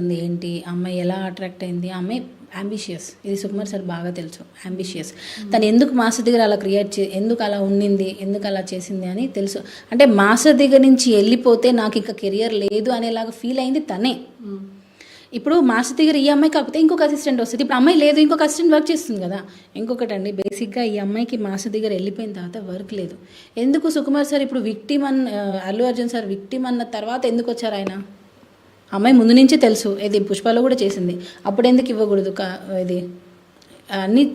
ఉంది ఏంటి, అమ్మాయి ఎలా అట్రాక్ట్ అయింది, ఆ అమ్మాయి అంబిషియస్. ఇది సుకుమార్ సార్ బాగా తెలుసు, అంబిషియస్. తను ఎందుకు మాస్టర్ దగ్గర అలా ఎందుకు అలా ఉండింది, ఎందుకు అలా చేసింది అని తెలుసు. అంటే మాస్టర్ దగ్గర నుంచి వెళ్ళిపోతే నాకు ఇంకా కెరియర్ లేదు అనేలాగా ఫీల్ అయింది తనే. ఇప్పుడు మాస్టర్ దగ్గర ఈ అమ్మాయి కాకపోతే ఇంకొక అసిస్టెంట్ వస్తుంది. ఇప్పుడు అమ్మాయి లేదు, ఇంకొక అసిస్టెంట్ వర్క్ చేస్తుంది కదా. ఇంకొకటి అండి, బేసిక్గా ఈ అమ్మాయికి మాస్టర్ దగ్గర వెళ్ళిపోయిన తర్వాత వర్క్ లేదు. ఎందుకు సుకుమార్ సార్ ఇప్పుడు అల్లు అర్జున్ సార్ విక్టిమ్ అన్న తర్వాత ఎందుకు వచ్చారు ఆయన? అమ్మాయి ముందు నుంచే తెలుసు, ఇది పుష్పలో కూడా చేసింది, అప్పుడు ఎందుకు ఇవ్వకూడదు? ఇది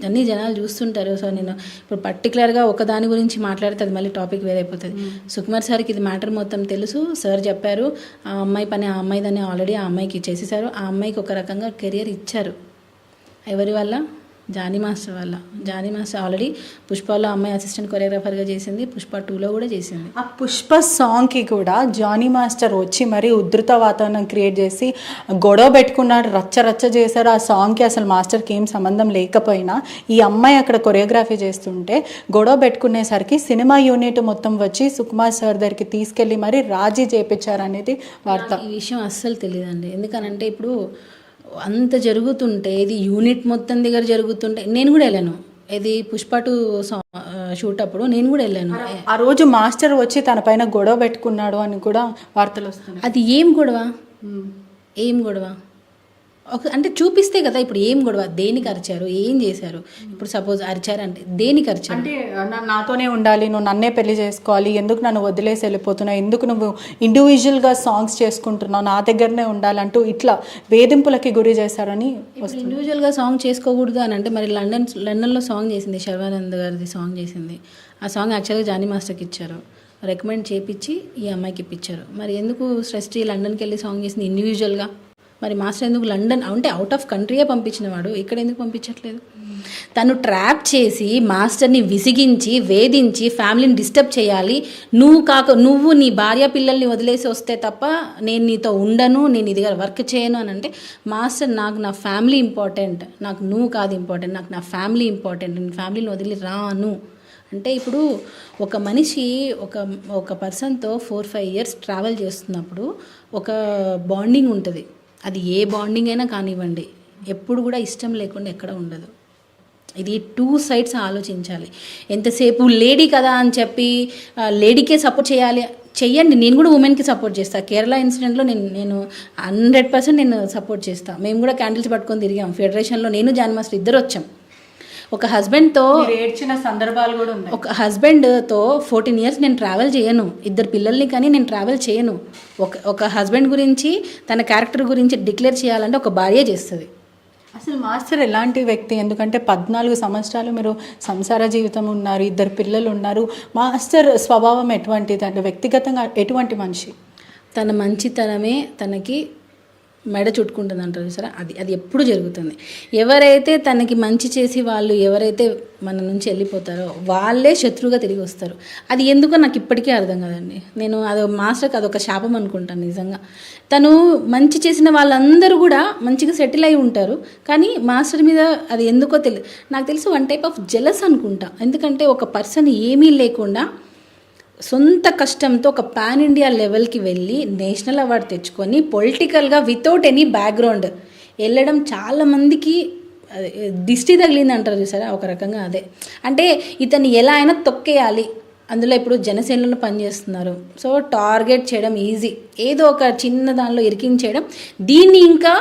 అన్ని జనాలు చూస్తుంటారు. సో నేను ఇప్పుడు పర్టికులర్గా ఒకదాని గురించి మాట్లాడితే అది మళ్ళీ టాపిక్ వేరైపోతుంది. సుకుమార్ సార్కి ఇది మ్యాటర్ మొత్తం తెలుసు. సార్ చెప్పారు ఆ అమ్మాయి పని ఆ అమ్మాయిదని, ఆల్రెడీ ఆ అమ్మాయికి చేసేసారు. ఆ అమ్మాయికి ఒక రకంగా కెరియర్ ఇచ్చారు. ఎవరి వల్ల? జానీ మాస్టర్ వల్ల. జానీ మాస్టర్ ఆల్రెడీ పుష్పలో అమ్మాయి అసిస్టెంట్ కొరియోగ్రాఫర్గా చేసింది, పుష్ప 2లో కూడా చేసింది. ఆ పుష్ప సాంగ్కి కూడా జానీ మాస్టర్ వచ్చి మరీ ఉధృత వాతావరణం క్రియేట్ చేసి గొడవ పెట్టుకున్నాడు, రచ్చ చేశారు. ఆ సాంగ్కి అసలు మాస్టర్కి ఏం సంబంధం లేకపోయినా ఈ అమ్మాయి అక్కడ కొరియోగ్రఫీ చేస్తుంటే గొడవ పెట్టుకునేసరికి సినిమా యూనిట్ మొత్తం వచ్చి సుకుమార్ సార్ దగ్గరికి తీసుకెళ్ళి మరీ రాజీ చేయించారు అనేది వార్త. ఈ విషయం అస్సలు తెలియదండి. ఎందుకనంటే ఇప్పుడు అంత జరుగుతుంటే, ఇది యూనిట్ మొత్తం దగ్గర జరుగుతుంటే నేను కూడా వెళ్ళాను. ఇది పుష్ప 2 షూట్ అప్పుడు నేను కూడా వెళ్ళాను. ఆ రోజు మాస్టర్ వచ్చి తన పైన గొడవ పెట్టుకున్నాడు అని కూడా వార్తలు వస్తున్నాయి. అది ఏం గొడవ? ఏం గొడవ? అంటే చూపిస్తే కదా. ఇప్పుడు ఏం గొడవ, దేనికి అరిచారు, ఏం చేశారు? ఇప్పుడు సపోజ్ అరిచారంటే దేనికి అరిచారు? అంటే నాతోనే ఉండాలి, నువ్వు నన్నే పెళ్లి చేసుకోవాలి, ఎందుకు నన్ను వదిలేసి వెళ్ళిపోతున్నావు, ఎందుకు నువ్వు ఇండివిజువల్గా సాంగ్స్ చేసుకుంటున్నావు, నా దగ్గరనే ఉండాలంటూ ఇట్లా వేధింపులకి గురి చేశారని. ఇండివిజువల్గా సాంగ్ చేసుకోకూడదు అని అంటే మరి లండన్లో సాంగ్ చేసింది, శర్వానంద్ గారిది సాంగ్ చేసింది. ఆ సాంగ్ యాక్చువల్గా జానీ మాస్టర్కి ఇచ్చారు, రికమెండ్ చేయించి ఈ అమ్మాయికి ఇప్పించారు. మరి ఎందుకు సృష్టి లండన్కి వెళ్ళి సాంగ్ చేసింది ఇండివిజువల్గా? మరి మాస్టర్ ఎందుకు లండన్ అంటే అవుట్ ఆఫ్ కంట్రీయే పంపించిన వాడు, ఇక్కడ ఎందుకు పంపించట్లేదు? తను ట్రాప్ చేసి మాస్టర్ని విసిగించి వేధించి ఫ్యామిలీని డిస్టర్బ్ చేయాలి. నువ్వు నీ భార్య పిల్లల్ని వదిలేసి వస్తే తప్ప నేను నీతో ఉండను, నేను ఇది వర్క్ చేయను అని అంటే, మాస్టర్ నాకు నా ఫ్యామిలీ ఇంపార్టెంట్, నాకు నువ్వు కాదు ఇంపార్టెంట్, నాకు నా ఫ్యామిలీ ఇంపార్టెంట్, నేను ఫ్యామిలీని వదిలి రాను అంటే. ఇప్పుడు ఒక మనిషి ఒక పర్సన్తో 4-5 ఇయర్స్ ట్రావెల్ చేస్తున్నప్పుడు ఒక బాండింగ్ ఉంటుంది. అది ఏ బాండింగ్ అయినా కానివ్వండి, ఎప్పుడు కూడా ఇష్టం లేకుండా ఎక్కడ ఉండదు. ఇది 2 సైడ్స్ ఆలోచించాలి. ఎంతసేపు లేడీ కదా అని చెప్పి లేడీకే సపోర్ట్ చెయ్యండి. నేను కూడా ఉమెన్కి సపోర్ట్ చేస్తాను. కేరళ ఇన్సిడెంట్లో నేను 100% నేను సపోర్ట్ చేస్తాను. మేము కూడా క్యాండిల్స్ పట్టుకొని తిరిగాం ఫెడరేషన్లో. నేను జానీ మాస్టర్ ఇద్దరు వచ్చాం. ఒక హస్బెండ్తో ఏడ్చిన సందర్భాలు కూడా ఉన్నాయి. ఒక హస్బెండ్తో 14 ఇయర్స్ నేను ట్రావెల్ చేయను, 2 పిల్లల్ని కానీ నేను ట్రావెల్ చేయను. ఒక హస్బెండ్ గురించి తన క్యారెక్టర్ గురించి డిక్లేర్ చేయాలంటే ఒక భార్య చేస్తుంది. అసలు మాస్టర్ ఎలాంటి వ్యక్తి? ఎందుకంటే 14 సంవత్సరాలు మీరు సంసార జీవితం ఉన్నారు, 2 పిల్లలు ఉన్నారు. మాస్టర్ స్వభావం ఎటువంటిది అంటే వ్యక్తిగతంగా ఎటువంటి మనిషి? తన మంచితనమే తనకి మెడ చుట్టుకుంటుంది అంటారు సరే, అది ఎప్పుడు జరుగుతుంది. ఎవరైతే తనకి మంచి చేసి వాళ్ళు ఎవరైతే మన నుంచి వెళ్ళిపోతారో వాళ్ళే శత్రువుగా తిరిగి వస్తారు. అది ఎందుకో నాకు ఇప్పటికీ అర్థం కాదండి. నేను మాస్టర్కి అదొక శాపం అనుకుంటాను నిజంగా. తను మంచి చేసిన వాళ్ళందరూ కూడా మంచిగా సెటిల్ అయి ఉంటారు, కానీ మాస్టర్ మీద అది ఎందుకో నాకు తెలిసి 1 టైప్ ఆఫ్ జెలస్ అనుకుంటా. ఎందుకంటే ఒక పర్సన్ ఏమీ లేకుండా సొంత కష్టంతో ఒక పాన్ ఇండియా లెవెల్కి వెళ్ళి నేషనల్ అవార్డు తెచ్చుకొని పొలిటికల్గా వితౌట్ ఎనీ బ్యాక్గ్రౌండ్ వెళ్ళడం చాలామందికి దిష్టి తగిలింది అంటారు చూసారా, ఒక రకంగా అదే. అంటే ఇతన్ని ఎలా అయినా తొక్కేయాలి. అందులో ఇప్పుడు జనసేనలో పనిచేస్తున్నారు, సో టార్గెట్ చేయడం ఈజీ, ఏదో ఒక చిన్న దానిలో ఇరికించేయడం. దీన్ని ఇంకా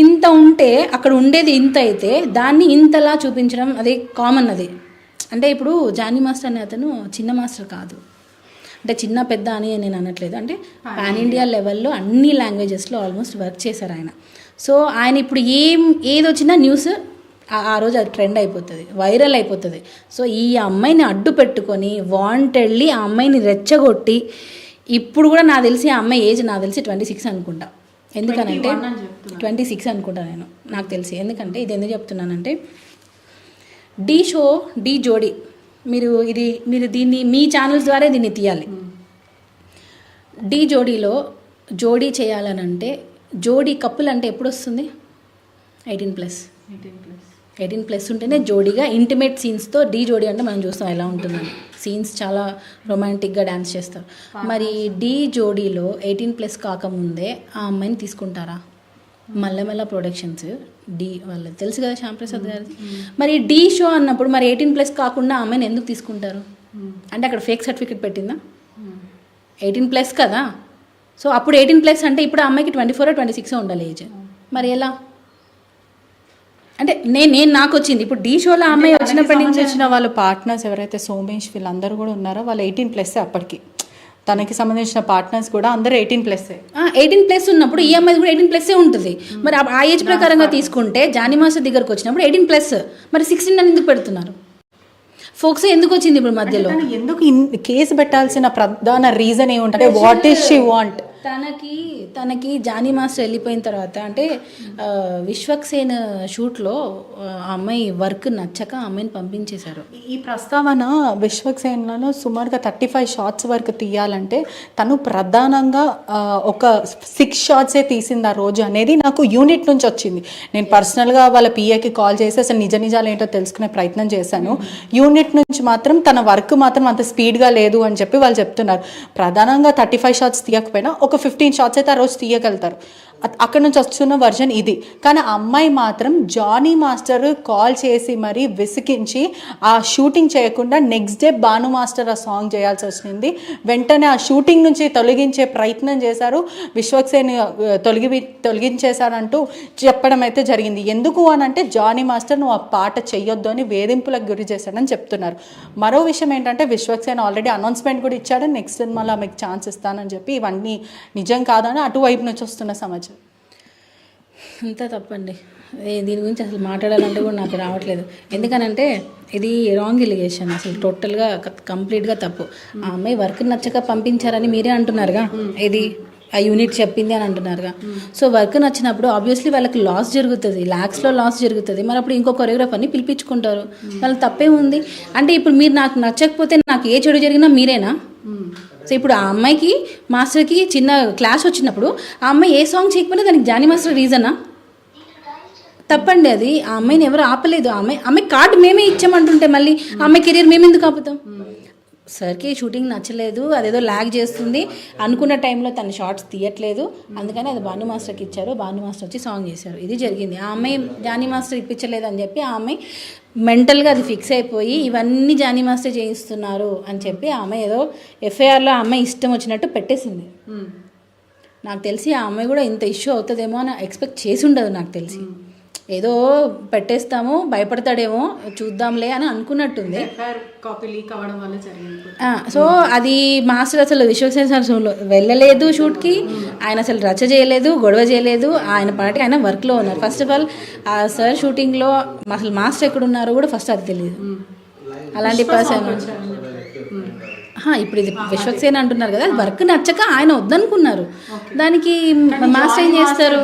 ఇంత ఉంటే అక్కడ ఉండేది ఇంత అయితే దాన్ని ఇంతలా చూపించడం అది కామన్. అది అంటే ఇప్పుడు జానీ మాస్టర్ అనే అతను చిన్న మాస్టర్ కాదు, అంటే చిన్న పెద్ద అని నేను అనట్లేదు. అంటే పాన్ ఇండియా లెవెల్లో అన్ని లాంగ్వేజెస్లో ఆల్మోస్ట్ వర్క్ చేశారు ఆయన. సో ఆయన ఇప్పుడు ఏది వచ్చినా న్యూస్ ఆ రోజు అది ట్రెండ్ అయిపోతుంది, వైరల్ అయిపోతుంది. సో ఈ అమ్మాయిని అడ్డు పెట్టుకొని వాంటెడ్లీ ఆ అమ్మాయిని రెచ్చగొట్టి, ఇప్పుడు కూడా నాకు తెలిసి ఆ అమ్మాయి ఏజ్ నాకు తెలిసి 26 అనుకుంటా. ఎందుకనంటే 26 అనుకుంటా నాకు తెలిసి. ఎందుకంటే ఇది ఎందుకు చెప్తున్నానంటే, ఢీ జోడీ మీరు దీన్ని మీ ఛానల్స్ ద్వారా దీన్ని తీయాలి. ఢీ జోడీలో జోడీ చేయాలనంటే, జోడీ కప్పుల్ అంటే ఎప్పుడు వస్తుంది? 18+ ఉంటేనే జోడీగా ఇంటిమేట్ సీన్స్తో. ఢీ జోడీ అంటే మనం చూస్తాం ఎలా ఉంటుందని, సీన్స్ చాలా రొమాంటిక్గా డ్యాన్స్ చేస్తారు. మరి ఢీ జోడీలో 18+ కాకముందే ఆ అమ్మాయిని తీసుకుంటారా? మల్లెమల్ల ప్రొడక్షన్స్ వాళ్ళకి తెలుసు కదా శ్యాంప్రసాద్ గారిది. మరి డి షో అన్నప్పుడు మరి 18+ కాకుండా అమ్మాయిని ఎందుకు తీసుకుంటారు? అంటే అక్కడ ఫేక్ సర్టిఫికేట్ పెట్టిందా? 18+ కదా. సో అప్పుడు 18+ అంటే ఇప్పుడు ఆ అమ్మాయికి 24 or 26 ఉండాలి ఏజ్. మరి ఎలా? అంటే నేను నాకు వచ్చింది ఇప్పుడు డి షోలో ఆ అమ్మాయి వచ్చినప్పటి నుంచి వచ్చిన వాళ్ళ పార్ట్నర్స్ ఎవరైతే సోమేష్ వీళ్ళందరూ కూడా ఉన్నారో వాళ్ళు 18+ అప్పటికి. తనకి సంబంధించిన పార్ట్నర్స్ కూడా అందరూ 18+. 18+ ఉన్నప్పుడు ఈ అమ్మాయి కూడా 18+ ఉంటుంది. మరి ఆ ఏజ్ ప్రకారంగా తీసుకుంటే జానీ మాస్టర్ దగ్గరకు వచ్చినప్పుడు 18+. మరి 16 అని ఎందుకు పెడుతున్నారు? ఫోక్స్ ఎందుకు వచ్చింది ఇప్పుడు మధ్యలో? ఎందుకు కేసు పెట్టాల్సిన ప్రధాన రీజన్ ఏముంటుంది? What is she want? తనకి జానీ మాస్టర్ వెళ్ళిపోయిన తర్వాత అంటే విశ్వక్సేన్ షూట్లో ఆ అమ్మాయి వర్క్ నచ్చక అమ్మాయిని పంపించేశారు. ఈ ప్రస్తావన విశ్వక్సేన్లో సుమారుగా 35 షాట్స్ వరకు తీయాలంటే తను ప్రధానంగా ఒక 6 షాట్సే తీసింది ఆ రోజు అనేది నాకు యూనిట్ నుంచి వచ్చింది. నేను పర్సనల్గా వాళ్ళ పిఏకి కాల్ చేసి అసలు నిజాలు ఏంటో తెలుసుకునే ప్రయత్నం చేశాను. యూనిట్ నుంచి మాత్రం తన వర్క్ మాత్రం అంత స్పీడ్గా లేదు అని చెప్పి వాళ్ళు చెప్తున్నారు. ప్రధానంగా 35 షాట్స్ తీయకపోయినా ఒక 15 షాట్స్ అయితే ఆ రోజు తీయగలుగుతారు. అక్కడ నుంచి వస్తున్న వర్జన్ ఇది. కానీ ఆ అమ్మాయి మాత్రం జానీ మాస్టర్ కాల్ చేసి మరీ విసిగించి ఆ షూటింగ్ చేయకుండా నెక్స్ట్ డే భాను మాస్టర్ ఆ సాంగ్ చేయాల్సి వచ్చింది. వెంటనే ఆ షూటింగ్ నుంచి తొలగించే ప్రయత్నం చేశారు. విశ్వక్సేన్ తొలగించేశారంటూ చెప్పడం అయితే జరిగింది. ఎందుకు అని అంటే జానీ మాస్టర్ నువ్వు ఆ పాట చెయ్యొద్దు అని వేధింపులకు గురి చేశాడని చెప్తున్నారు. మరో విషయం ఏంటంటే విశ్వక్సేన్ ఆల్రెడీ అనౌన్స్మెంట్ కూడా ఇచ్చాడు, నెక్స్ట్ సినిమాలో ఆమెకు ఛాన్స్ ఇస్తానని చెప్పి. ఇవన్నీ నిజం కాదని అటువైపు నుంచి వస్తున్న సమాచారం. అంతా తప్పండి. దీని గురించి అసలు మాట్లాడాలంటే కూడా నాకు రావట్లేదు. ఎందుకనంటే ఇది రాంగ్ ఎలిగేషన్, అసలు టోటల్గా కంప్లీట్గా తప్పు. ఆ అమ్మాయి వర్క్ నచ్చక పంపించారని మీరే అంటున్నారుగా, ఇది ఆ యూనిట్ చెప్పింది అని అంటున్నారుగా. సో వర్క్ నచ్చినప్పుడు ఆబ్వియస్లీ వాళ్ళకి లాస్ జరుగుతుంది, ల్యాక్స్లో లాస్ జరుగుతుంది. మరి అప్పుడు ఇంకో కొరియోగ్రాఫర్ని పిలిపించుకుంటారు, వాళ్ళకి తప్పే ఉంది. అంటే ఇప్పుడు మీరు నాకు నచ్చకపోతే నాకు ఏ చెడు జరిగినా మీరేనా? సో ఇప్పుడు ఆ అమ్మాయికి మాస్టర్కి చిన్న క్లాష్ వచ్చినప్పుడు ఆ అమ్మాయి ఏ సాంగ్ చేయకపోతే దానికి జానీ మాస్టర్ రీజనా? తప్పండి అది. ఆ అమ్మాయిని ఎవరు ఆపలేదు. అమ్మాయి కార్డు మేమే ఇచ్చామంటుంటే మళ్ళీ ఆ అమ్మాయి కెరీర్ మేము ఎందుకు ఆపుతాం? సార్కి షూటింగ్ నచ్చలేదు, అదేదో ల్యాగ్ చేస్తుంది, అనుకున్న టైంలో తన షార్ట్స్ తీయట్లేదు, అందుకని అది భాను మాస్టర్కి ఇచ్చారు, భాను మాస్టర్ వచ్చి సాంగ్ చేశారు. ఇది జరిగింది. ఆ అమ్మాయి జానీ మాస్టర్ ఇప్పించలేదు అని చెప్పి ఆ అమ్మాయి మెంటల్గా అది ఫిక్స్ అయిపోయి ఇవన్నీ జానీ మాస్టర్ చేయిస్తున్నారు అని చెప్పి ఆ అమ్మాయి ఏదో ఎఫ్ఐఆర్లో ఆ అమ్మాయి ఇష్టం వచ్చినట్టు పెట్టేసింది. నాకు తెలిసి ఆ అమ్మాయి కూడా ఇంత ఇష్యూ అవుతుందేమో అని ఎక్స్పెక్ట్ చేసి ఉండదు. నాకు తెలిసి ఏదో పెట్టేస్తాము, భయపడతాడేమో చూద్దాంలే అని అనుకున్నట్టుంది. సో అది మాస్టర్ అసలు విశ్వక్సేన్ సార్ వెళ్ళలేదు షూట్కి, ఆయన అసలు రచ్చ చేయలేదు, గొడవ చేయలేదు, ఆయన పాటికి ఆయన వర్క్లో ఉన్నారు. ఫస్ట్ ఆఫ్ ఆల్ ఆ సార్ షూటింగ్లో అసలు మాస్టర్ ఎక్కడున్నారో కూడా ఫస్ట్ అది తెలియదు. అలాంటి పర్సన్ ఇప్పుడు ఇది విశ్వక్సేన్ అంటున్నారు కదా, వర్క్ నచ్చక ఆయన వద్దనుకున్నారు, దానికి మాస్టర్ ఏం చేస్తారు?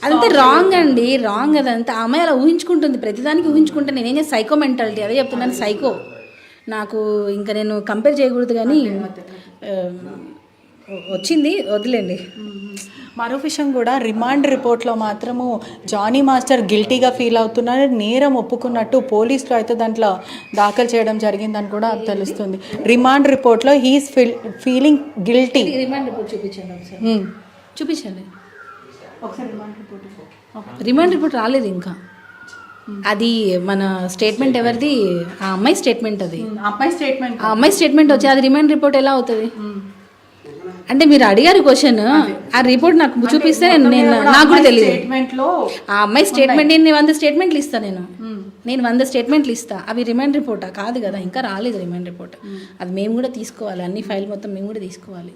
అదంతా రాంగ్ అండి, రాంగ్. అదంతా అమ్మాయి అలా ఊహించుకుంటుంది, ప్రతిదానికి ఊహించుకుంటే నేనేం చేస్తాను? సైకో మెంటాలిటీ, అదే చెప్తున్నాను, సైకో. నాకు ఇంకా నేను కంపేర్ చేయకూడదు కానీ వచ్చింది, వదిలేండి. మరో విషయం కూడా, రిమాండ్ రిపోర్ట్లో మాత్రము జానీ మాస్టర్ గిల్టీగా ఫీల్ అవుతున్నారు, నేరం ఒప్పుకున్నట్టు పోలీసులు అయితే దాంట్లో దాఖలు చేయడం జరిగిందని కూడా తెలుస్తుంది. రిమాండ్ రిపోర్ట్లో he's feeling guilty. Remand report చూపించండి ఒకసారి, చూపించండి ఒకసారి. రిమాండ్ రిపోర్ట్ రాలేదు ఇంకా. అది మన స్టేట్మెంట్ ఎవరిది? ఆ అమ్మాయి స్టేట్మెంట్. అది ఆ అమ్మాయి స్టేట్మెంట్ వచ్చి అది రిమాండ్ రిపోర్ట్ ఎలా అవుతుంది? అంటే మీరు అడిగారు క్వశ్చన్, ఆ రిపోర్ట్ నాకు చూపిస్తే నాకు కూడా తెలియదు. ఆ అమ్మాయి స్టేట్మెంట్ నేను 100 స్టేట్మెంట్లు ఇస్తాను, నేను 100 స్టేట్మెంట్లు ఇస్తా. అవి రిమాండ్ రిపోర్టా? కాదు కదా, ఇంకా రాలేదు రిమాండ్ రిపోర్ట్. అది మేము కూడా తీసుకోవాలి, అన్ని ఫైల్ మొత్తం మేము కూడా తీసుకోవాలి.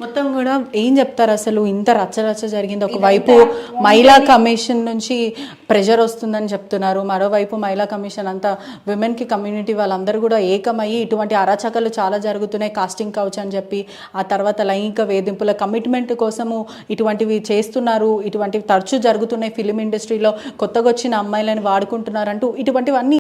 మొత్తం కూడా ఏం చెప్తారు అసలు? ఇంత రచ్చ జరిగింది. ఒకవైపు మహిళా కమిషన్ నుంచి ప్రెషర్ వస్తుందని చెప్తున్నారు, మరోవైపు మహిళా కమిషన్ అంతా విమెన్కి కమ్యూనిటీ వాళ్ళందరూ కూడా ఏకమయ్యి ఇటువంటి అరాచకాలు చాలా జరుగుతున్నాయి, కాస్టింగ్ కౌచ్ అని చెప్పి, ఆ తర్వాత లైంగిక వేధింపుల కమిట్మెంట్ కోసము ఇటువంటివి చేస్తున్నారు, ఇటువంటివి తరచూ జరుగుతున్నాయి ఫిలిం ఇండస్ట్రీలో, కొత్తగా వచ్చిన అమ్మాయిలను వాడుకుంటున్నారు అంటూ ఇటువంటివన్నీ